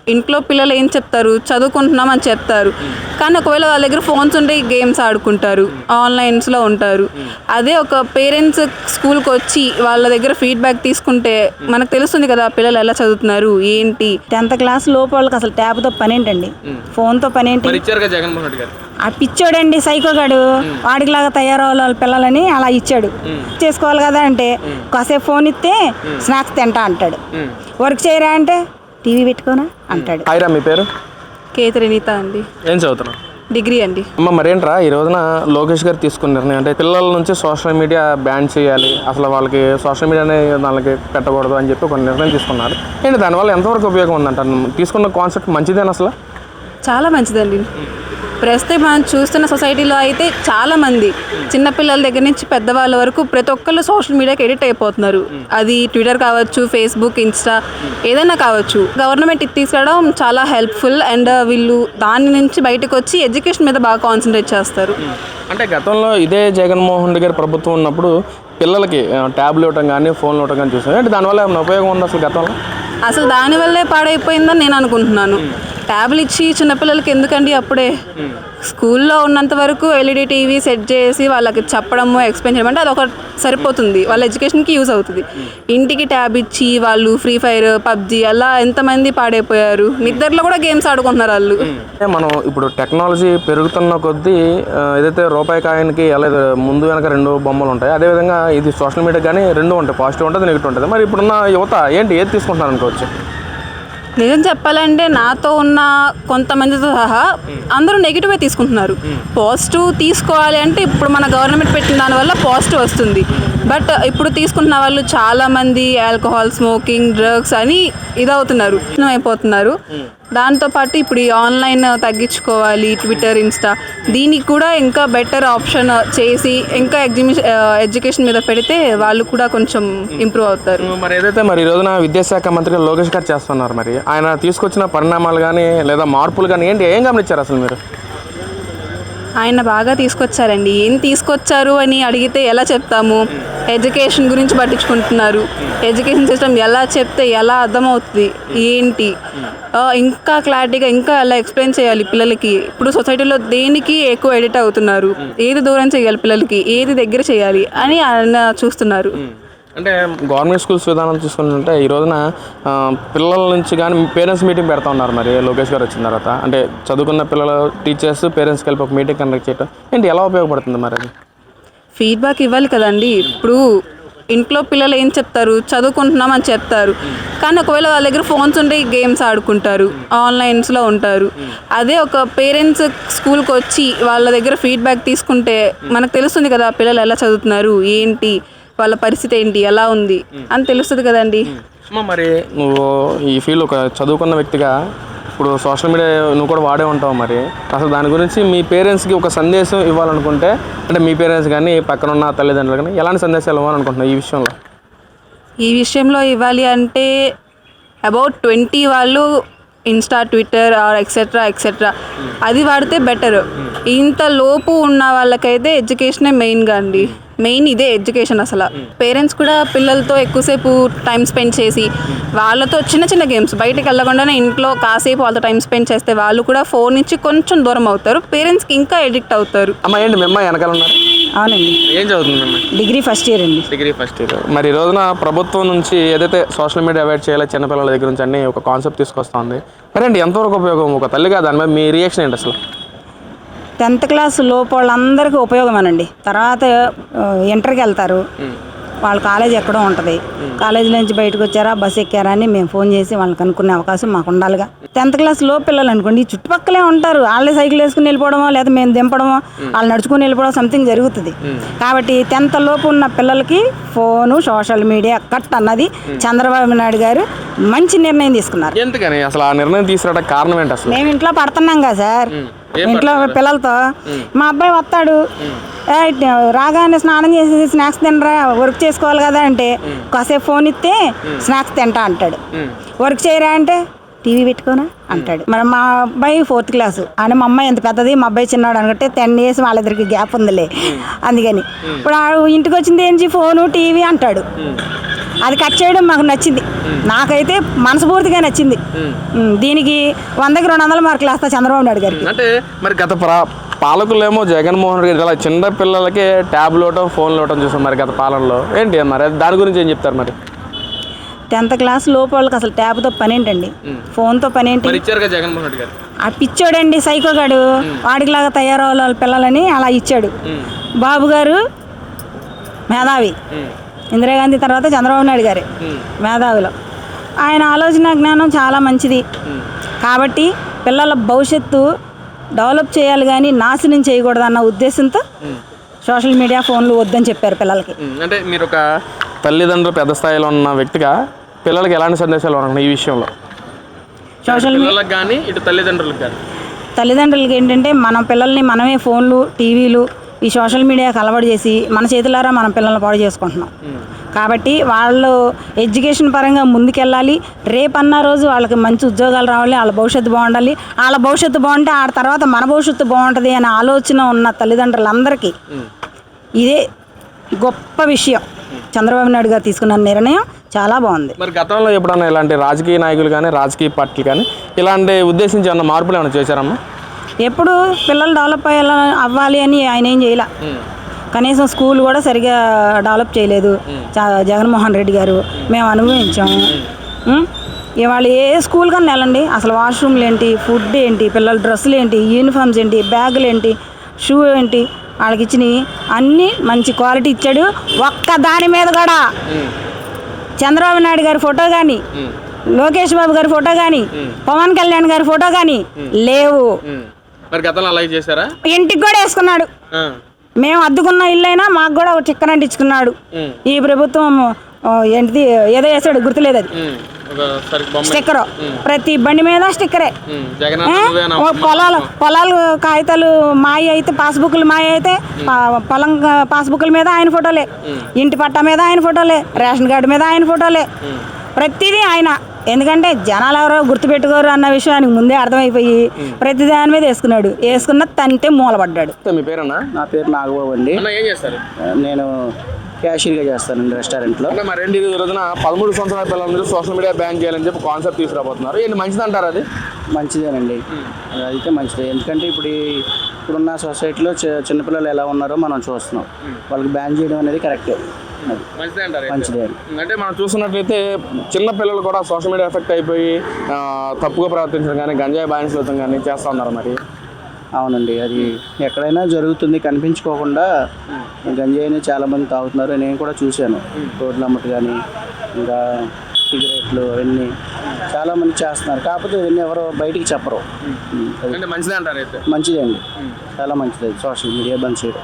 ఇంట్లో పిల్లలు ఏం చెప్తారు, చదువుకుంటున్నామని చెప్తారు. కానీ ఒకవేళ వాళ్ళ దగ్గర ఫోన్స్ ఉంటే గేమ్స్ ఆడుకుంటారు, ఆన్లైన్స్లో ఉంటారు. అదే ఒక పేరెంట్స్ స్కూల్కి వచ్చి వాళ్ళ దగ్గర ఫీడ్బ్యాక్ తీసుకుంటే మనకు తెలుస్తుంది కదా పిల్లలు ఎలా చదువుతున్నారు ఏంటి. 10th క్లాస్ లోపు వాళ్ళకి అసలు ట్యాబ్తో పని ఏంటండి, ఫోన్తో పని ఏంటి? జగన్మోహన్ రెడ్డి గారు ఆ పిచ్చోడండి సైకోగాడు, వాడికిలాగా తయారవ్వాలి వాళ్ళ పిల్లలని అలా ఇచ్చాడు. చేసుకోవాలి కదా అంటే కాసేపు ఫోన్ ఇస్తే స్నాక్స్ తింటా అంటాడు. వర్క్ చేయరా అంటే టీవీ పెట్టుకోనా అంటాడు. హాయ్రా, మీ పేరు? కేతరినీత అండి. ఏం చదువుతున్నావు? డిగ్రీ అండి. అమ్మ మరేంట్రా ఈ రోజున లోకేష్ గారు తీసుకున్న నిర్ణయం అంటే పిల్లల నుంచి సోషల్ మీడియా బ్యాన్ చేయాలి, అసలు వాళ్ళకి సోషల్ మీడియానే వాళ్ళకి పెట్టకూడదు అని చెప్పి ఒక నిర్ణయం తీసుకున్నారు. ఏంటి దానివల్ల ఎంతవరకు ఉపయోగం ఉందంటారు? తీసుకున్న కాన్సెప్ట్ మంచిదేనా అసలు? చాలా మంచిదండి. ప్రస్తుతం మనం చూస్తున్న సొసైటీలో అయితే చాలామంది చిన్నపిల్లల దగ్గర నుంచి పెద్దవాళ్ళ వరకు ప్రతి ఒక్కళ్ళు సోషల్ మీడియాకి ఎడిట్ అయిపోతున్నారు. అది ట్విట్టర్ కావచ్చు, ఫేస్బుక్, ఇన్స్టా, ఏదైనా కావచ్చు. గవర్నమెంట్ ఇది తీసుకురావడం చాలా హెల్ప్ఫుల్. అండ్ వీళ్ళు దాని నుంచి బయటకు వచ్చి ఎడ్యుకేషన్ మీద బాగా కాన్సన్ట్రేట్ చేస్తారు. అంటే గతంలో ఇదే జగన్మోహన్ రెడ్డి గారి ప్రభుత్వం ఉన్నప్పుడు పిల్లలకి ట్యాబ్లు ఇవ్వటం కానీ ఫోన్లు ఇవ్వటం కానీ చూసాను. అంటే దానివల్ల ఏమైనా ఉపయోగం ఉంది అసలు గతంలో? అసలు దానివల్లే పాడైపోయిందని నేను అనుకుంటున్నాను. ట్యాబ్లు ఇచ్చి చిన్నపిల్లలకి ఎందుకండి? అప్పుడే స్కూల్లో ఉన్నంత వరకు ఎల్ఈడి టీవీ సెట్ చేసి వాళ్ళకి చెప్పడము, ఎక్స్ప్లెయిన్ చేయడం అంటే అదొక సరిపోతుంది, వాళ్ళ ఎడ్యుకేషన్కి యూజ్ అవుతుంది. ఇంటికి ట్యాబ్ ఇచ్చి వాళ్ళు ఫ్రీ ఫైర్, పబ్జి అలా ఎంతమంది పాడైపోయారు. నిద్రలో కూడా గేమ్స్ ఆడుకుంటున్నారు వాళ్ళు. మనం ఇప్పుడు టెక్నాలజీ పెరుగుతున్న కొద్దీ ఏదైతే రూపాయి కాయిన్కి ఎలా ముందు వెనక 2 బొమ్మలు ఉంటాయి, అదేవిధంగా ఇది సోషల్ మీడియా కానీ 2 ఉంటాయి, పాజిటివ్ ఉంటుంది, నెగిటివ్ ఉంటుంది. మరి ఇప్పుడున్న యువత ఏంటి ఏది తీసుకుంటున్నారు అనుకోవచ్చు? నిజం చెప్పాలంటే నాతో ఉన్న కొంతమందితో సహా అందరూ నెగిటివే తీసుకుంటున్నారు. పాజిటివ్ తీసుకోవాలి అంటే ఇప్పుడు మన గవర్నమెంట్ పెట్టిన దానివల్ల పాజిటివ్ వస్తుంది. బట్ ఇప్పుడు తీసుకుంటున్న వాళ్ళు చాలామంది ఆల్కహాల్, స్మోకింగ్, డ్రగ్స్ అని ఇదవుతున్నారు, అయిపోతున్నారు. దాంతోపాటు ఇప్పుడు ఈ ఆన్లైన్ తగ్గించుకోవాలి, ట్విట్టర్, ఇన్స్టా, దీనికి కూడా ఇంకా బెటర్ ఆప్షన్ చేసి ఇంకా ఎడ్యుకేషన్ మీద పెడితే వాళ్ళు కూడా కొంచెం ఇంప్రూవ్ అవుతారు. మరి ఏదైతే మరి ఈ రోజున విద్యాశాఖ మంత్రి లోకేష్ గారు చేస్తున్నారు, మరి ఆయన తీసుకొచ్చిన పరిణామాలు కానీ లేదా మార్పులు కానీ ఏంటి, ఏం గమనించారు అసలు మీరు? ఆయన బాగా తీసుకొచ్చారండి. ఏం తీసుకొచ్చారు అని అడిగితే ఎలా చెప్తాము? ఎడ్యుకేషన్ గురించి పట్టించుకుంటున్నారు. ఎడ్యుకేషన్ సిస్టమ్ ఎలా చెప్తే ఎలా అర్థమవుతుంది ఏంటి, ఇంకా క్లారిటీగా ఇంకా ఎలా ఎక్స్ప్లెయిన్ చేయాలి పిల్లలకి. ఇప్పుడు సొసైటీలో దేనికి ఎక్కువ ఎడిట్ అవుతున్నారు, ఏది దూరం చేయాలి పిల్లలకి, ఏది దగ్గర చేయాలి అని ఆయన చూస్తున్నారు. అంటే గవర్నమెంట్ స్కూల్స్ విధానం చూసుకుంటుంటే ఈ రోజున పిల్లల నుంచి కానీ పేరెంట్స్ మీటింగ్ పెడతా ఉన్నారు. మరి లోకేష్ గారు వచ్చిన తర్వాత అంటే చదువుకున్న పిల్లలు, టీచర్స్, పేరెంట్స్కి కలిపి ఒక మీటింగ్ కండక్ట్ చేయడం ఏంటి, ఎలా ఉపయోగపడుతుంది? మరి అది ఫీడ్బ్యాక్ ఇవ్వాలి కదండి. ఇప్పుడు ఇంట్లో పిల్లలు ఏం చెప్తారు, చదువుకుంటున్నామని చెప్తారు. కానీ ఒకవేళ వాళ్ళ దగ్గర ఫోన్స్ ఉంటే గేమ్స్ ఆడుకుంటారు, ఆన్లైన్స్లో ఉంటారు. అదే ఒక పేరెంట్స్ స్కూల్కి వచ్చి వాళ్ళ దగ్గర ఫీడ్బ్యాక్ తీసుకుంటే మనకు తెలుస్తుంది కదా పిల్లలు ఎలా చదువుతున్నారు ఏంటి, వాళ్ళ పరిస్థితి ఏంటి, ఎలా ఉంది అని తెలుస్తుంది కదండి. మరి నువ్వు ఈ ఫీల్డ్ ఒక చదువుకున్న వ్యక్తిగా ఇప్పుడు సోషల్ మీడియా నువ్వు కూడా వాడే ఉంటావు, మరి అసలు దాని గురించి మీ పేరెంట్స్కి ఒక సందేశం ఇవ్వాలనుకుంటే, అంటే మీ పేరెంట్స్ కానీ పక్కన ఉన్న తల్లిదండ్రులు కానీ ఎలాంటి సందేశాలు ఇవ్వాలనుకుంటున్నావు ఈ విషయంలో? ఇవ్వాలి అంటే అబౌట్ 20 వాళ్ళు ఇన్స్టా, ట్విట్టర్ ఆర్ ఎక్సెట్రా అది వాడితే బెటర్. ఇంత లోపు ఉన్న వాళ్ళకైతే ఎడ్యుకేషనే మెయిన్గా అండి. మెయిన్ ఇదే ఎడ్యుకేషన్. అసలు పేరెంట్స్ కూడా పిల్లలతో ఎక్కువసేపు టైం స్పెండ్ చేసి వాళ్ళతో చిన్న చిన్న గేమ్స్ బయటకు వెళ్ళకుండానే ఇంట్లో కాసేపు వాళ్ళతో టైం స్పెండ్ చేస్తే వాళ్ళు కూడా ఫోన్ నుంచి కొంచెం దూరం అవుతారు, పేరెంట్స్కి ఇంకా ఎడిక్ట్ అవుతారు. అమ్మ ఏంటి మీ అమ్మాయి వెనకాల ఉన్నారు? అవునండి. ఏం చదువుతుంది అమ్మాయి? డిగ్రీ ఫస్ట్ ఇయర్ అండి. Degree first year. మరి ఈ రోజున ప్రభుత్వం నుంచి ఏదైతే సోషల్ మీడియా అవాయిడ్ చేయాలి చిన్నపిల్లల దగ్గర నుంచి అన్ని ఒక కాన్సెప్ట్ తీసుకొస్తుంది, మరి ఏంటి ఎంతవరకు ఉపయోగం? ఒక తల్లిగా దాని మీద మీ రియాక్షన్ ఏంటి అసలు? 10th క్లాస్ లోపు వాళ్ళందరికీ ఉపయోగమేనండి. తర్వాత ఇంటర్కి వెళ్తారు, వాళ్ళ కాలేజ్ ఎక్కడో ఉంటుంది, కాలేజీ నుంచి బయటకు వచ్చారా, బస్సు ఎక్కారా అని మేము ఫోన్ చేసి వాళ్ళని కనుక్కునే అవకాశం మాకు ఉండాలిగా. 10th క్లాస్ లో పిల్లలు అనుకోండి చుట్టుపక్కలే ఉంటారు, వాళ్ళే సైకిల్ వేసుకుని వెళ్ళిపోవడమో లేదా మేము దింపడమో వాళ్ళు నడుచుకుని వెళ్ళిపోవడం సంథింగ్ జరుగుతుంది. కాబట్టి 10th లోపు ఉన్న పిల్లలకి ఫోను, సోషల్ మీడియా కట్ అన్నది చంద్రబాబు నాయుడు గారు మంచి నిర్ణయం తీసుకున్నారు. ఎందుకని అసలు ఆ నిర్ణయం తీసుకురావడానికి కారణం ఏంటి అసలు? మేము ఇంట్లో పడుతున్నాం కదా సార్, ఇంట్లో పిల్లలతో మా అబ్బాయి వస్తాడు, రాగానే స్నానం చేసి స్నాక్స్ తినరా, వర్క్ చేసుకోవాలి కదా అంటే కాసేపు ఫోన్ ఇస్తే స్నాక్స్ తింటా అంటాడు. వర్క్ చేయరా అంటే టీవీ పెట్టుకోనా అంటాడు. మరి మా అబ్బాయి 4th క్లాసు అని, మా అమ్మాయి ఎంత పెద్దది, మా అబ్బాయి చిన్నాడు అనుకుంటే 10 years వాళ్ళిద్దరికి గ్యాప్ ఉందిలే. అందుకని ఇప్పుడు ఇంటికి వచ్చింది ఏంటి, ఫోను టీవీ అంటాడు. అది కట్ చేయడం మాకు నచ్చింది. నాకైతే మనస్ఫూర్తిగా నచ్చింది. దీనికి 100కి 200 మార్కులు వేస్తా చంద్రబాబు నాయుడు గారికి. అంటే మరి గత పాలకులేమో జగన్మోహన్ రెడ్డి ఇలా చిన్న పిల్లలకి ట్యాబ్లు ఇవ్వటం, ఫోన్లు ఇవ్వటం చూసాం మరి గత పాలనలో. ఏంటి మరి దాని గురించి ఏం చెప్తారు మరి? 10th క్లాస్ లోపు వాళ్ళకి అసలు ట్యాబ్తో పని ఏంటండి, ఫోన్తో పని ఏంటి? మరి ఇచ్చారుగా జగన్మోహన్ రెడ్డి గారు. ఆ పిచ్చోడండి, సైకోగాడు, వాడికిలాగా తయారవ్వాలి వాళ్ళ పిల్లలని అలా ఇచ్చాడు. బాబు గారు మేధావి, ఇందిరాగాంధీ తర్వాత చంద్రబాబు నాయుడు గారే మేధావిలో. ఆయన ఆలోచన జ్ఞానం చాలా మంచిది కాబట్టి పిల్లల భవిష్యత్తు డెవలప్ చేయాలి కానీ నాశనం చేయకూడదు అన్న ఉద్దేశంతో సోషల్ మీడియా ఫోన్లు వద్దని చెప్పారు పిల్లలకి. అంటే మీరు ఒక తల్లిదండ్రులు పెద్ద స్థాయిలో ఉన్న వ్యక్తిగా పిల్లలకి ఎలాంటి సందేశాలు ఉన్నాయి ఈ విషయంలో? సోషల్ మీడియాలకు కానీ ఇటు తల్లిదండ్రులకు కానీ. తల్లిదండ్రులకి ఏంటంటే మన పిల్లల్ని మనమే ఫోన్లు, టీవీలు, ఈ సోషల్ మీడియాకి అలవాటు చేసి మన చేతులారా మన పిల్లల్ని పాడు చేసుకుంటున్నాం. కాబట్టి వాళ్ళు ఎడ్యుకేషన్ పరంగా ముందుకెళ్ళాలి. రేపన్న రోజు వాళ్ళకి మంచి ఉద్యోగాలు రావాలి, వాళ్ళ భవిష్యత్తు బాగుండాలి. వాళ్ళ భవిష్యత్తు బాగుంటే ఆ తర్వాత మన భవిష్యత్తు బాగుంటుంది అనే ఆలోచన ఉన్న తల్లిదండ్రులందరికీ ఇదే గొప్ప విషయం. చంద్రబాబు నాయుడు గారు తీసుకున్న నిర్ణయం చాలా బాగుంది. మరి గతంలో ఎప్పుడన్నా ఇలాంటి రాజకీయ నాయకులు కానీ రాజకీయ పార్టీలు కానీ ఇలాంటి ఉద్దేశించి ఏమన్నా మార్పులు ఏమైనా చేశారమ్మా? ఎప్పుడు పిల్లలు డెవలప్ అవ్వాలి అని ఆయన ఏం చేయాల. కనీసం స్కూల్ కూడా సరిగా డెవలప్ చేయలేదు జగన్మోహన్ రెడ్డి గారు. మేము అనుభవించాము. ఇవాళ ఏ స్కూల్ కన్నా వెళ్ళండి, అసలు వాష్రూమ్లు ఏంటి, ఫుడ్ ఏంటి, పిల్లల డ్రెస్సులు ఏంటి, యూనిఫామ్స్ ఏంటి, బ్యాగులు ఏంటి, షూ ఏంటి, వాళ్ళకి ఇచ్చినవి అన్నీ మంచి క్వాలిటీ ఇచ్చాడు. ఒక్క దాని మీద కూడా చంద్రబాబు నాయుడు గారి ఫోటో కానీ, లోకేష్ బాబు గారి ఫోటో కానీ, పవన్ కళ్యాణ్ గారి ఫోటో కానీ లేవు. మరి గతంలో అలాగే చేశారా? ఇంటికి కూడా వేసుకున్నాడు. మేము అద్దుకున్న ఇల్లు అయినా మాకు కూడా ఒక చిక్కన అంటించుకున్నాడు. ఈ ప్రభుత్వం ఏంటిది ఏదో వేసాడు, గుర్తులేదు అది, స్టిక్కర్. ప్రతి బండి మీద స్టిక్కరే. పొలాలు కాగితాలు మాయ అయితే, పాస్బుక్లు మాయ అయితే పొలం పాస్బుక్ల మీద ఆయన ఫోటోలే, ఇంటి పట్టా మీద ఆయన ఫోటోలే, రేషన్ కార్డు మీద ఆయన ఫోటోలే, ప్రతిదీ ఆయన. ఎందుకంటే జనాలు ఎవరో గుర్తుపెట్టుకోరు అన్న విషయం ఆయనకు ముందే అర్థమైపోయి ప్రతి దాని మీద వేసుకున్నాడు. వేసుకున్న తంతే మూలపడ్డాడు. మీ పేరన్నా? నా పేరు నాగబాబు అండి. ఏం చేస్తారు? నేను క్యాషియర్గా చేస్తానండి రెస్టారెంట్లో. మరి ఈ రోజున 13 సంవత్సరాల పిల్లలందరూ సోషల్ మీడియా బ్యాన్ చేయాలని చెప్పి కాన్సెప్ట్ తీసుకురాబోతున్నారు. ఏంటి మంచిది అంటారు? అది మంచిదేనండి, అదైతే మంచిదే. ఎందుకంటే ఇప్పుడున్న సొసైటీలో చిన్నపిల్లలు ఎలా ఉన్నారో మనం చూస్తున్నాం. వాళ్ళకి బ్యాన్ చేయడం అనేది కరెక్టే, మంచిదే. అంటే మనం చూస్తున్నట్లయితే చిన్న పిల్లలు కూడా సోషల్ మీడియా ఎఫెక్ట్ అయిపోయి తప్పుగా ప్రవర్తించడం కానీ, గంజాయి బానిసలతో కానీ చేస్తూ ఉన్నారు. మరి అవునండి, అది ఎక్కడైనా జరుగుతుంది, కనిపించుకోకుండా గంజాయిని చాలామంది తాగుతున్నారు. నేను కూడా చూశాను. రోడ్ల అమ్మటి కానీ, ఇంకా సిగరెట్లు అవన్నీ చాలామంది చేస్తున్నారు. కాకపోతే ఇవన్నీ ఎవరో బయటికి చెప్పరు. మంచిదే అంటారు? మంచిదే అండి, చాలా మంచిది సోషల్ మీడియా బంద్ చేయడం.